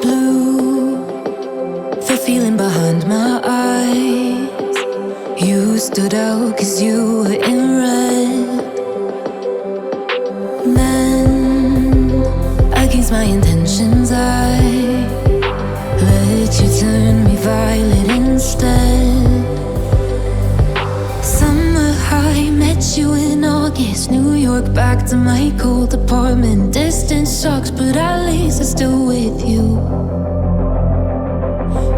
blue, the feeling behind my eyes. You stood out 'cause you were in red. Then, against my intentions, I let you turn me violet instead. Summer high, met you in August. New York, back to my cold apartment. Distance sucks, but at least I'm still with you.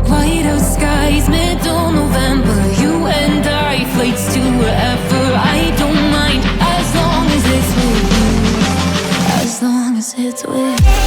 Whiteout skies, middle November. You and I, flights to wherever. I don't mind, as long as it's with you. As long as it's with you.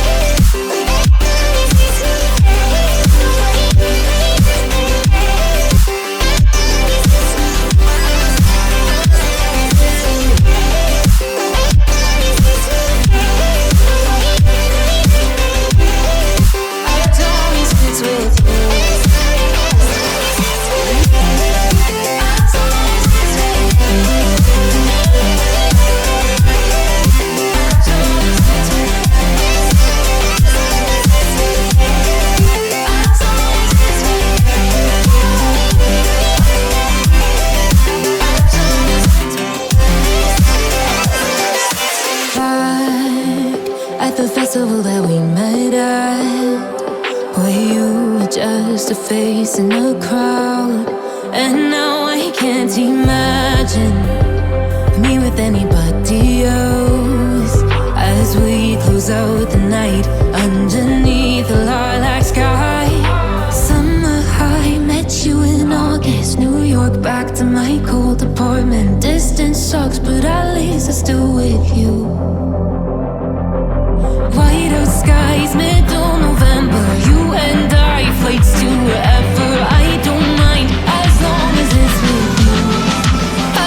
That we met at, where you were just a face in a crowd. And now I can't imagine me with anybody else. As we close out the night underneath the lilac sky. Summer high, met you in August. New York, back to my cold apartment. Distance sucks, but at least I'm still with you. Whiteout skies, middle November. You and I, flights to wherever. I don't mind, as long as it's with you.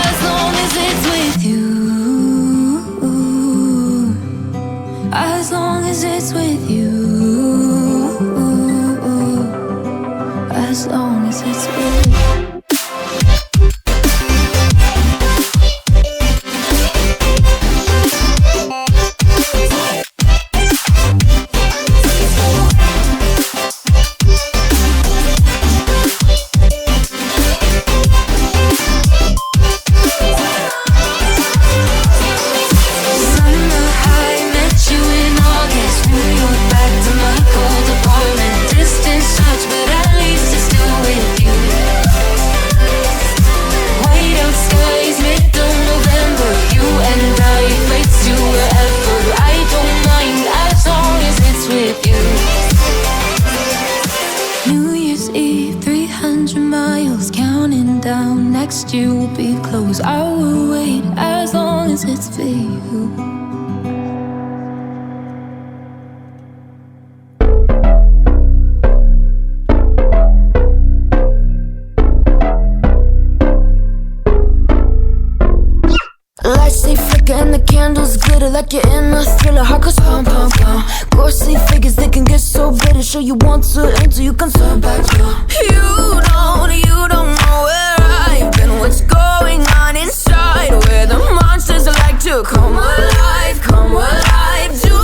As long as it's with you. As long as it's with you. As long as it's with you. Next year will be close. I will wait as long as it's for you. Lights they flicker and the candles glitter like you're in a thriller. Heart goes pum pum pum. Ghostly figures, they can get so bitter. Show you want to until you can turn back. You don't know where I've been, what's going on inside, where the monsters like to come alive, come alive. Do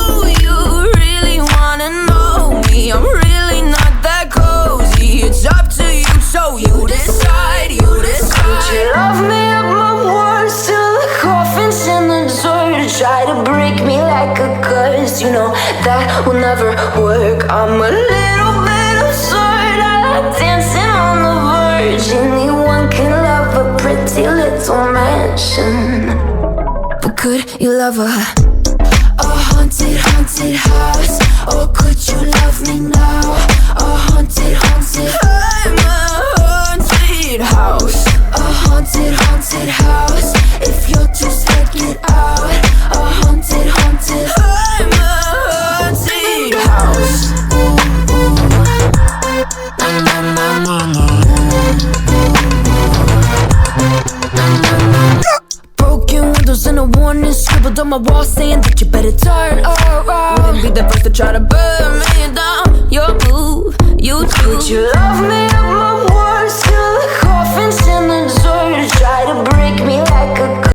you really wanna know me? I'm really not that cozy. It's up to you, so you decide, you decide. Would you love me up my words till the coffin's in the dirt? Try to break me like a curse, you know that will never work. I'm a little bit absurd, I like dancing on the verge. Anyone can love a pretty little mansion, but could you love a haunted, haunted house? Or could you love me now? A haunted, haunted, I'm a haunted house. A haunted, haunted house. If you're too scared, get out. A haunted, haunted, I'm a haunted house. Broken windows and a warning scribbled on my wall saying that you better turn around. Wouldn't be the first to try to burn me down. Your move, you do. Would you love me at my worst?